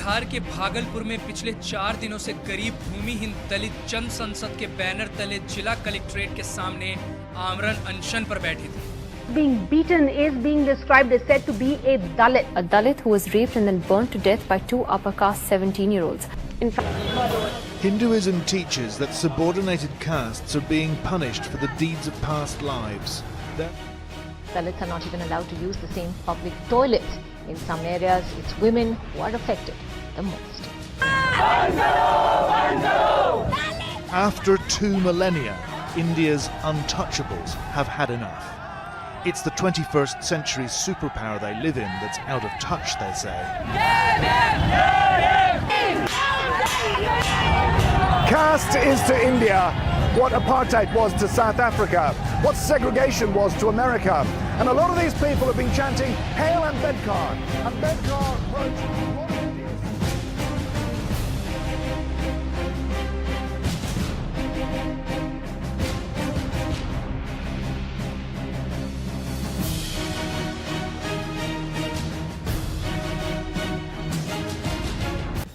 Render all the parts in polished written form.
बिहार के भागलपुर में पिछले 4 दिनों से गरीब भूमिहीन दलित जन संसद के बैनर तले जिला कलेक्ट्रेट के सामने आमरण अनशन पर बैठे थे। Being beaten is being described as said to be a Dalit. A Dalit who was raped and then burnt to death by two upper caste 17-year-olds. In fact, Hinduism teaches that subordinated castes are being punished for the deeds of past lives. Dalits are not even allowed to use the same public toilets. In some areas, it's women who are affected the most. After 2 millennia, India's untouchables have had enough. It's the 21st century superpower they live in that's out of touch, they say. Caste is to India what apartheid was to South Africa, what segregation was to America. And a lot of these people have been chanting, "Hail Ambedkar." Ambedkar wrote...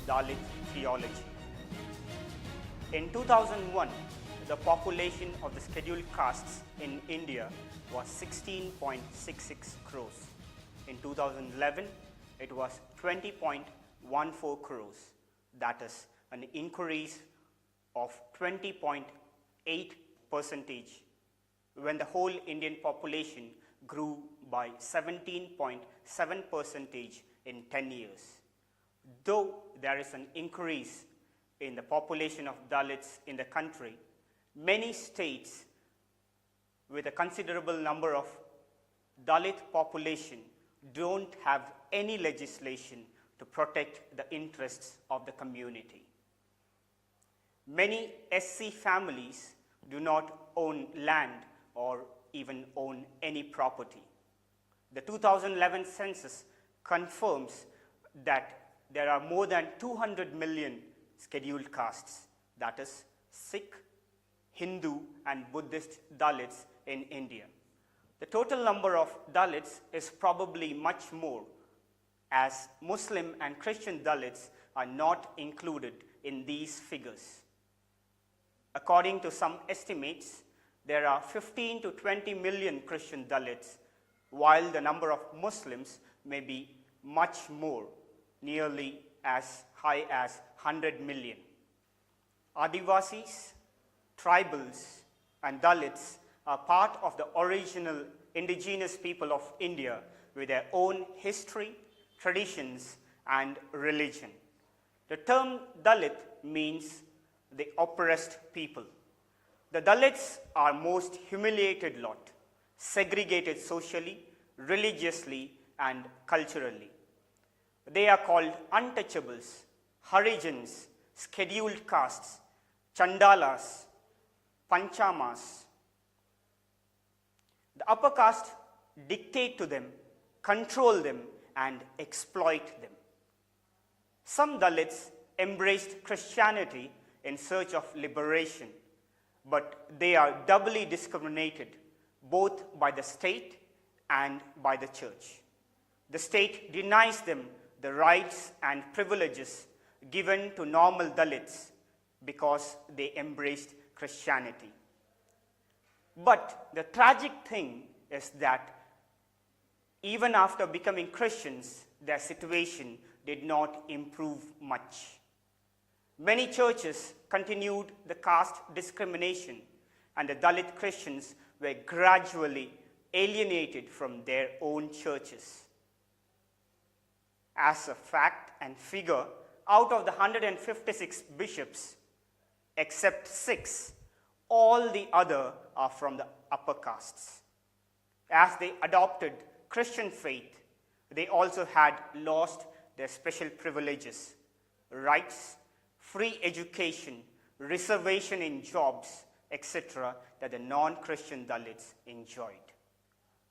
Dalit Theology. In 2001, the population of the scheduled castes in India was 16.66 crores. In 2011, it was 20.14 crores. That is an increase of 20.8% when the whole Indian population grew by 17.7% in 10 years. Though there is an increase in the population of Dalits in the country, many states with a considerable number of Dalit population don't have any legislation to protect the interests of the community. Many SC families do not own land or even own any property. The 2011 census confirms that there are more than 200 million scheduled castes, that is Sikh, Hindu and Buddhist Dalits in India. The total number of Dalits is probably much more, as Muslim and Christian Dalits are not included in these figures. According to some estimates, there are 15 to 20 million Christian Dalits, while the number of Muslims may be much more, nearly as high as 100 million. Adivasis, tribals, and Dalits are part of the original indigenous people of India with their own history, traditions, and religion. The term Dalit means the oppressed people. The Dalits are most humiliated lot, segregated socially, religiously, and culturally. They are called untouchables, Harijans, scheduled castes, Chandalas, Panchamas. The upper caste dictate to them, control them, and exploit them. Some Dalits embraced Christianity in search of liberation, but they are doubly discriminated both by the state and by the church. The state denies them the rights and privileges given to normal Dalits because they embraced Christianity. But the tragic thing is that even after becoming Christians, their situation did not improve much. Many churches continued the caste discrimination, and the Dalit Christians were gradually alienated from their own churches. As a fact and figure, out of the 156 bishops, except 6, all the other are from the upper castes. As they adopted Christian faith, they also had lost their special privileges, rights, free education, reservation in jobs, etc., that the non-Christian Dalits enjoyed.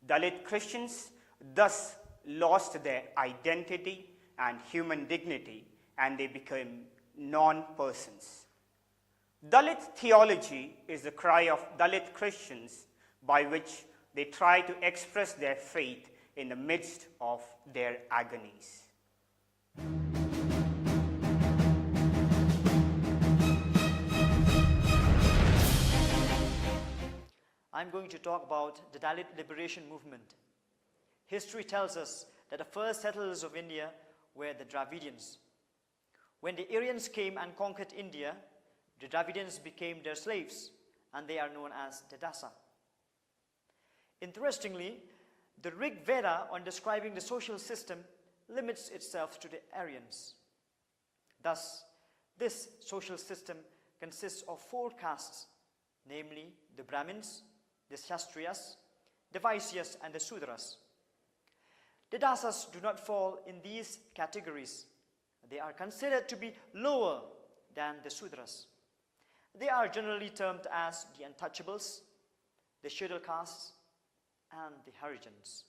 Dalit Christians thus lost their identity and human dignity, and they became non-persons. Dalit theology is the cry of Dalit Christians by which they try to express their faith in the midst of their agonies. I'm going to talk about the Dalit liberation movement. History tells us that the first settlers of India were the Dravidians. When the Aryans came and conquered India, the Dravidians became their slaves, and they are known as the Dasa. Interestingly, the Rig Veda, on describing the social system, limits itself to the Aryans. Thus, this social system consists of 4 castes, namely the Brahmins, the Kshatriyas, the Vaisyas, and the Sudras. The Dasas do not fall in these categories. They are considered to be lower than the Sudras. They are generally termed as the untouchables, the scheduled castes, and the Harijans.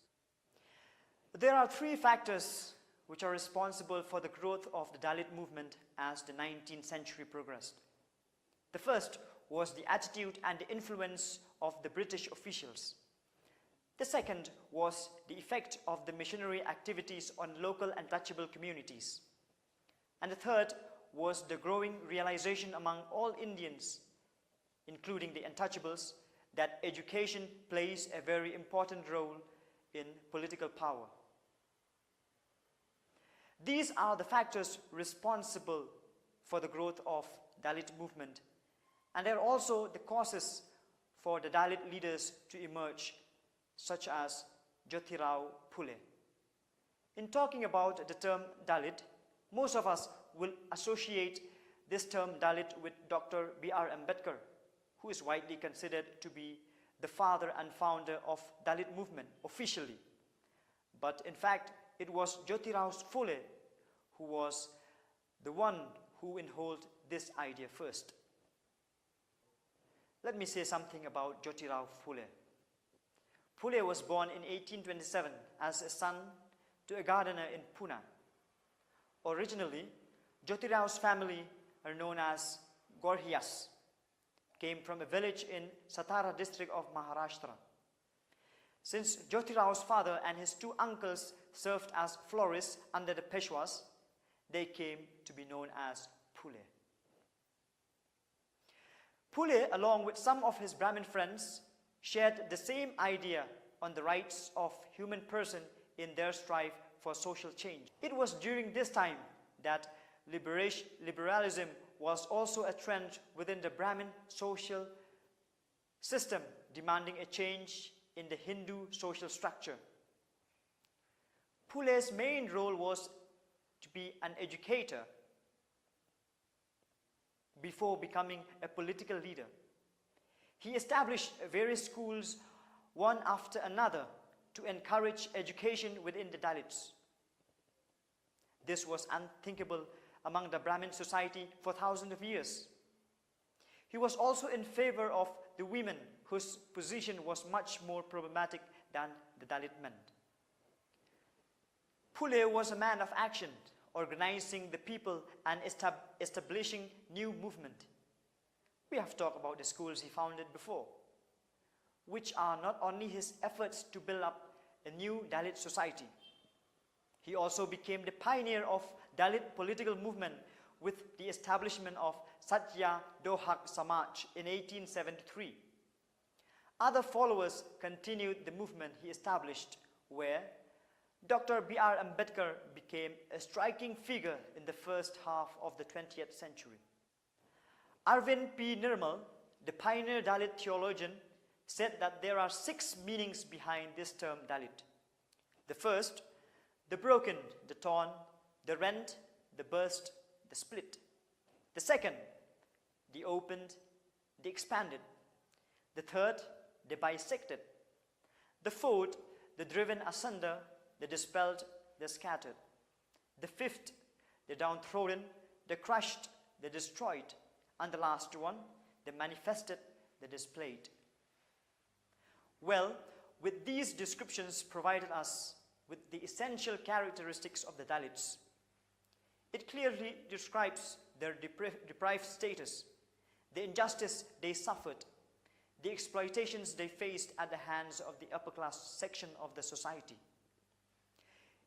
There are 3 factors which are responsible for the growth of the Dalit movement as the 19th century progressed. The first was the attitude and the influence of the British officials. The second was the effect of the missionary activities on local untouchable communities. And the third was the growing realization among all Indians, including the untouchables, that education plays a very important role in political power. These are the factors responsible for the growth of Dalit movement, and they are also the causes for the Dalit leaders to emerge, such as Jyotirao Phule. In talking about the term Dalit, most of us will associate this term Dalit with Dr. B.R. Ambedkar, who is widely considered to be the father and founder of Dalit movement officially. But in fact, it was Jyotirao Phule who was the one who inhaled this idea first. Let me say something about Jyotirao Phule. Phule was born in 1827 as a son to a gardener in Pune. Originally, Jyotirao's family are known as Gorhias, came from a village in Satara district of Maharashtra. Since Jyotirao's father and his 2 uncles served as florists under the Peshwas, they came to be known as Phule. Phule, along with some of his Brahmin friends, shared the same idea on the rights of human person in their strive for social change. It was during this time that liberalism was also a trend within the Brahmin social system, demanding a change in the Hindu social structure. Phule's main role was to be an educator before becoming a political leader. He established various schools, one after another, to encourage education within the Dalits. This was unthinkable among the Brahmin society for thousands of years. He was also in favor of the women, whose position was much more problematic than the Dalit men. Phule was a man of action, organizing the people and establishing new movement. We have talked about the schools he founded before, which are not only his efforts to build up a new Dalit society. He also became the pioneer of Dalit political movement with the establishment of Satya Dohak Samaj in 1873. Other followers continued the movement he established, where Dr. B.R. Ambedkar became a striking figure in the first half of the 20th century. Arvind P. Nirmal, the pioneer Dalit theologian, said that there are 6 meanings behind this term Dalit. The first, the broken, the torn, the rent, the burst, the split. The second, the opened, the expanded. The third, the bisected. The fourth, the driven asunder, the dispelled, the scattered. The fifth, the downtrodden, the crushed, the destroyed. And the last one, the manifested, the displayed. Well, with these descriptions provided us with the essential characteristics of the Dalits, it clearly describes their deprived status, the injustice they suffered, the exploitations they faced at the hands of the upper class section of the society.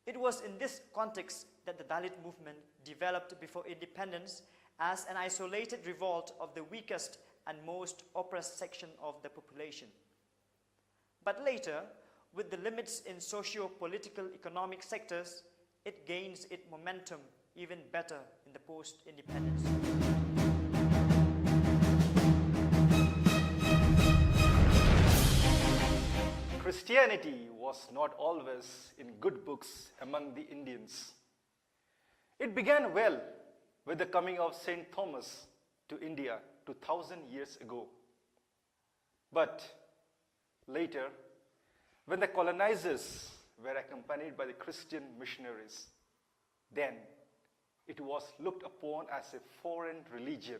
It was in this context that the Dalit movement developed before independence as an isolated revolt of the weakest and most oppressed section of the population. But later, with the limits in socio-political economic sectors, it gains its momentum even better in the post-independence. Christianity was not always in good books among the Indians. It began well with the coming of St. Thomas to India 2000 years ago. But later, when the colonizers were accompanied by the Christian missionaries, then it was looked upon as a foreign religion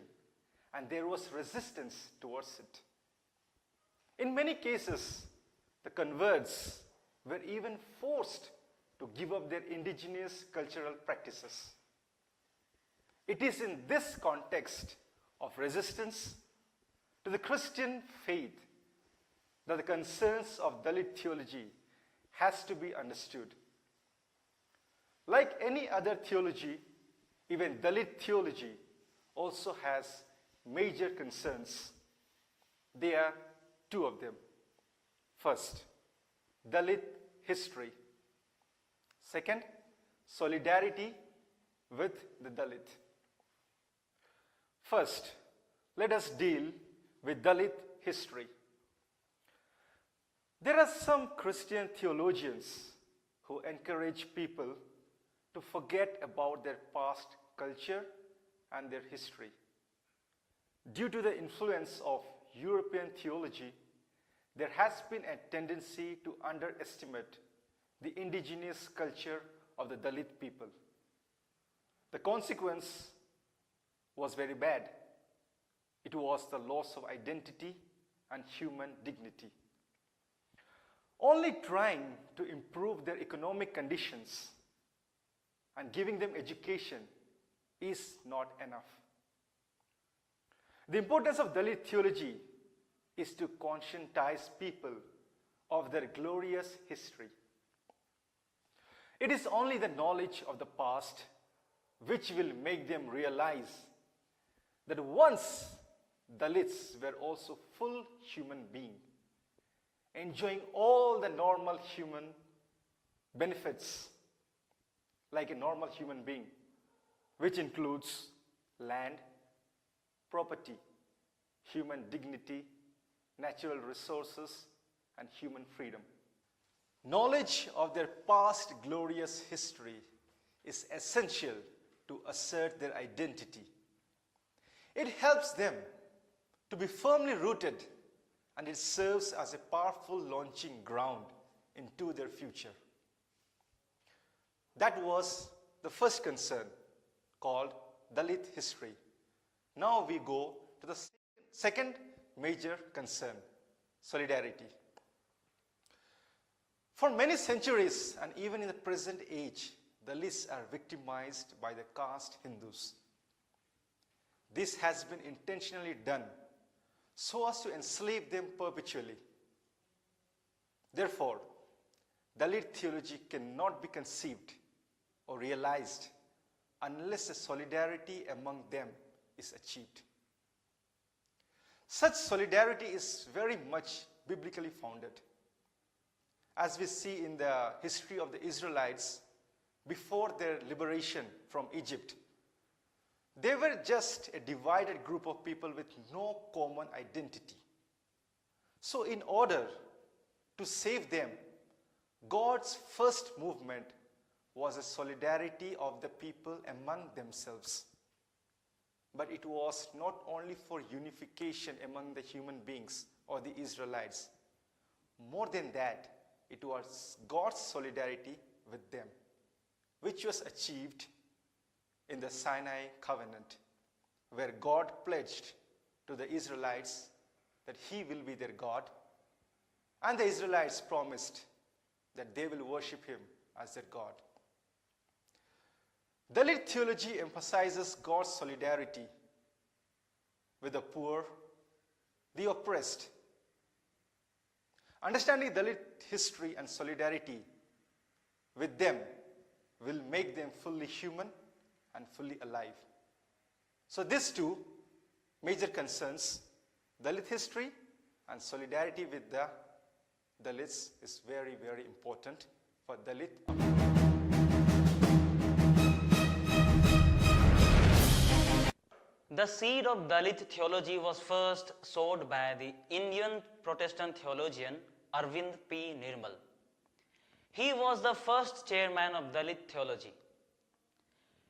and there was resistance towards it. In many cases, the converts were even forced to give up their indigenous cultural practices. It is in this context of resistance to the Christian faith that the concerns of Dalit theology has to be understood. Like any other theology, even Dalit theology also has major concerns. There are two of them. First, Dalit history. Second, solidarity with the Dalit. First, let us deal with Dalit history. There are some Christian theologians who encourage people to forget about their past culture and their history. Due to the influence of European theology, there has been a tendency to underestimate the indigenous culture of the Dalit people. The consequence was very bad. It was the loss of identity and human dignity. Only trying to improve their economic conditions and giving them education is not enough. The importance of Dalit theology is to conscientize people of their glorious history. It is only the knowledge of the past which will make them realize that once Dalits were also full human beings, enjoying all the normal human benefits like a normal human being, which includes land, property, human dignity, natural resources, and human freedom. Knowledge of their past glorious history is essential to assert their identity. It helps them to be firmly rooted, and it serves as a powerful launching ground into their future. That was the first concern, called Dalit history. Now we go to the second major concern, solidarity. For many centuries, and even in the present age, Dalits are victimized by the caste Hindus. This has been intentionally done so as to enslave them perpetually. Therefore, Dalit theology cannot be conceived or realized unless a solidarity among them is achieved. Such solidarity is very much biblically founded. As we see in the history of the Israelites, before their liberation from Egypt, they were just a divided group of people with no common identity. So in order to save them, God's first movement was a solidarity of the people among themselves. But it was not only for unification among the human beings or the Israelites. More than that, it was God's solidarity with them, which was achieved in the Sinai covenant, where God pledged to the Israelites that He will be their God, and the Israelites promised that they will worship Him as their God. Dalit theology emphasizes God's solidarity with the poor, the oppressed. Understanding Dalit history and solidarity with them will make them fully human and fully alive. So these two major concerns, Dalit history and solidarity with the Dalits is very, very important for Dalit. The seed of Dalit theology was first sowed by the Indian Protestant theologian Arvind P. Nirmal. He was the first chairman of Dalit theology.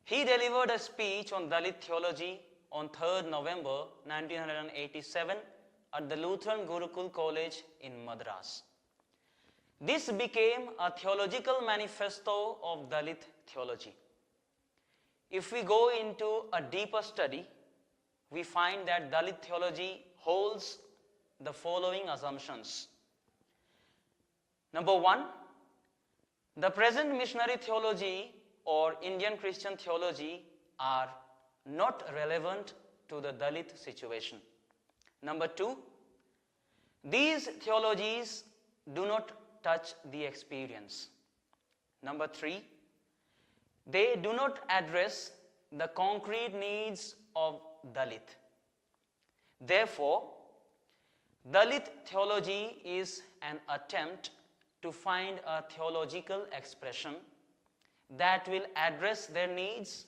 He delivered a speech on Dalit theology on 3rd November 1987 at the Lutheran Gurukul College in Madras. This became a theological manifesto of Dalit theology. If we go into a deeper study, we find that Dalit theology holds the following assumptions. Number one, the present missionary theology or Indian Christian theology are not relevant to the Dalit situation. Number two, these theologies do not touch the experience. Number three, they do not address the concrete needs of Dalit. Therefore, Dalit theology is an attempt to find a theological expression that will address their needs,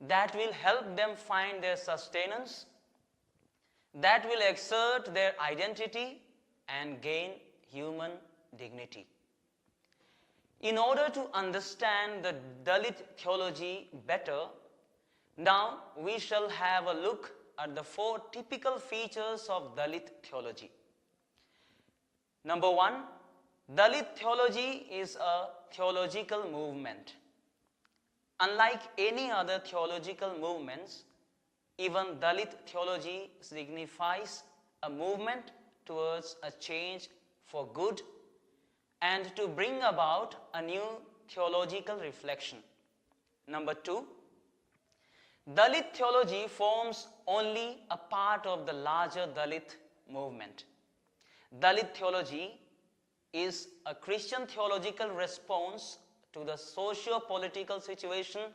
that will help them find their sustenance, that will exert their identity and gain human dignity. In order to understand the Dalit theology better, now we shall have a look at the 4 typical features of Dalit theology. Number one, Dalit theology is a theological movement. Unlike any other theological movements, even Dalit theology signifies a movement towards a change for good and to bring about a new theological reflection. Number two, Dalit theology forms only a part of the larger Dalit movement. Dalit theology is a Christian theological response to the socio-political situation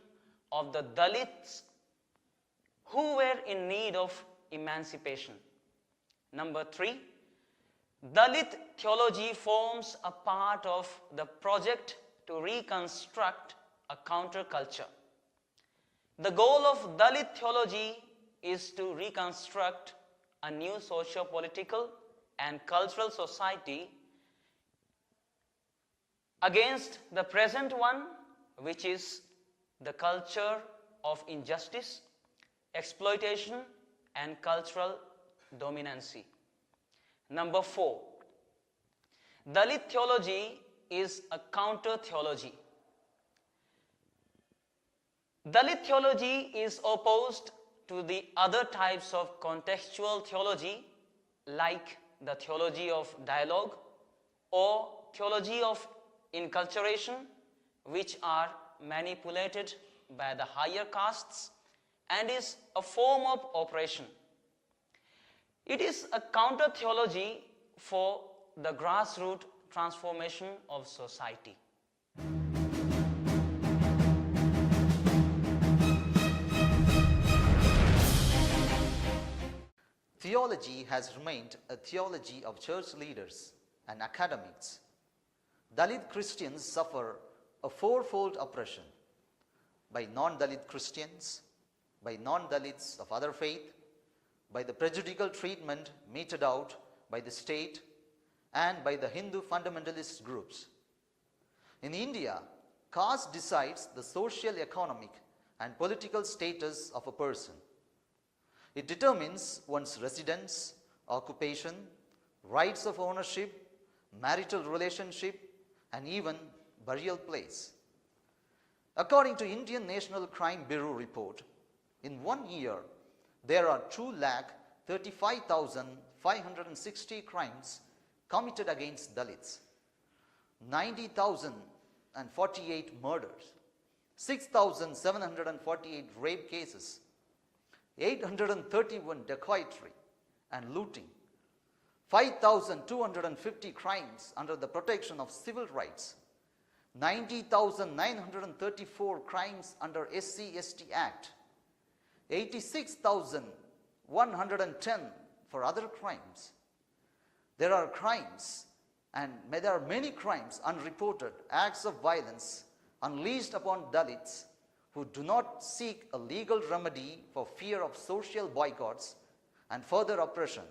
of the Dalits who were in need of emancipation. Number three, Dalit theology forms a part of the project to reconstruct a counterculture. The goal of Dalit theology is to reconstruct a new socio-political and cultural society against the present one, which is the culture of injustice, exploitation, and cultural dominancy. Number four, Dalit theology is a counter-theology. Dalit theology is opposed to the other types of contextual theology like the theology of dialogue or theology of inculturation, which are manipulated by the higher castes and is a form of oppression. It is a counter-theology for the grassroots transformation of society. Theology has remained a theology of church leaders and academics. Dalit Christians suffer a fourfold oppression: by non-Dalit Christians, by non-Dalits of other faith, by the prejudicial treatment meted out by the state, and by the Hindu fundamentalist groups. In India, caste decides the social, economic, and political status of a person. It determines one's residence, occupation, rights of ownership, marital relationship, and even burial place. According to Indian National Crime Bureau report, in 1 year, there are 235,560 crimes committed against Dalits, 90,048 murders, 6,748 rape cases, 831 dacoitry and looting, 5,250 crimes under the protection of civil rights, 90,934 crimes under SC/ST Act, 86,110 for other crimes. There are crimes and there are many crimes, unreported acts of violence unleashed upon Dalits who do not seek a legal remedy for fear of social boycotts and further oppression.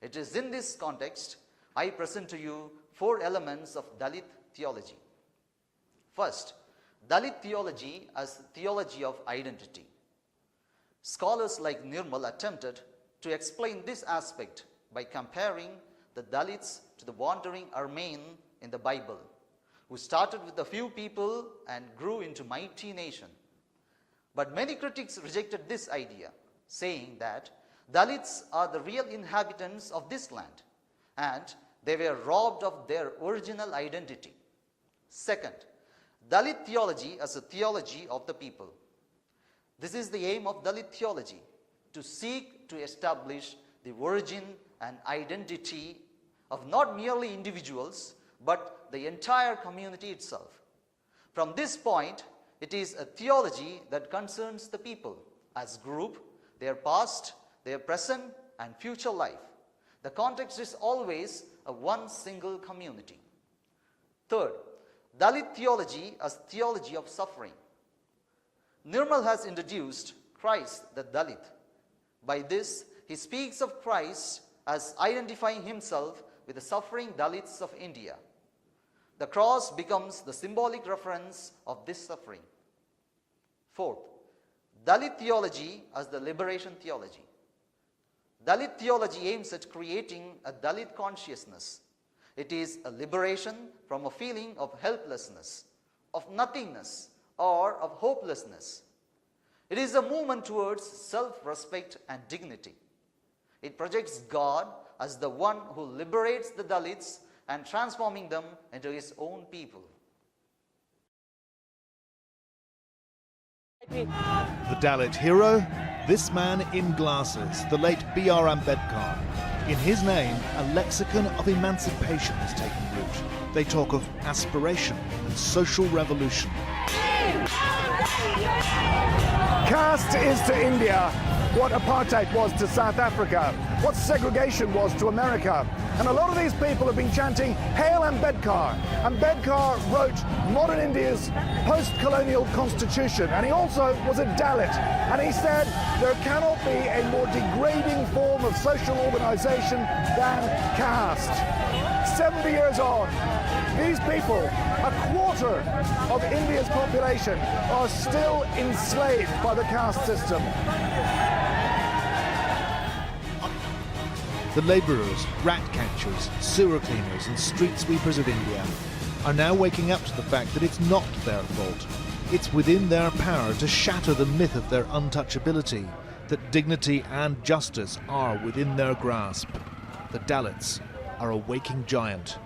It is in this context I present to you 4 elements of Dalit theology. First, Dalit theology as theology of identity. Scholars like Nirmal attempted to explain this aspect by comparing the Dalits to the wandering Armene in the Bible, who started with a few people and grew into mighty nation. But many critics rejected this idea, saying that Dalits are the real inhabitants of this land and they were robbed of their original identity. Second, Dalit theology as a theology of the people. This is the aim of Dalit theology, to seek to establish the origin and identity of not merely individuals, but the entire community itself. From this point, it is a theology that concerns the people as group, their past, their present, and future life. The context is always a one single community. Third, Dalit theology as theology of suffering. Nirmal has introduced Christ the Dalit. By this, he speaks of Christ as identifying himself with the suffering Dalits of India. The cross becomes the symbolic reference of this suffering. Fourth, Dalit theology as the liberation theology. Dalit theology aims at creating a Dalit consciousness. It is a liberation from a feeling of helplessness, of nothingness, or of hopelessness. It is a movement towards self-respect and dignity. It projects God as the one who liberates the Dalits and transforming them into his own people. The Dalit hero, this man in glasses, the late B.R. Ambedkar. In his name, a lexicon of emancipation has taken root. They talk of aspiration and social revolution. Caste is to India what apartheid was to South Africa, what segregation was to America. And a lot of these people have been chanting, "Hail Ambedkar." Ambedkar wrote modern India's post-colonial constitution, and he also was a Dalit. And he said there cannot be a more degrading form of social organization than caste. 70 years on, these people, a quarter of India's population, are still enslaved by the caste system. The labourers, rat catchers, sewer cleaners and street sweepers of India are now waking up to the fact that it's not their fault. It's within their power to shatter the myth of their untouchability, that dignity and justice are within their grasp. The Dalits are a waking giant.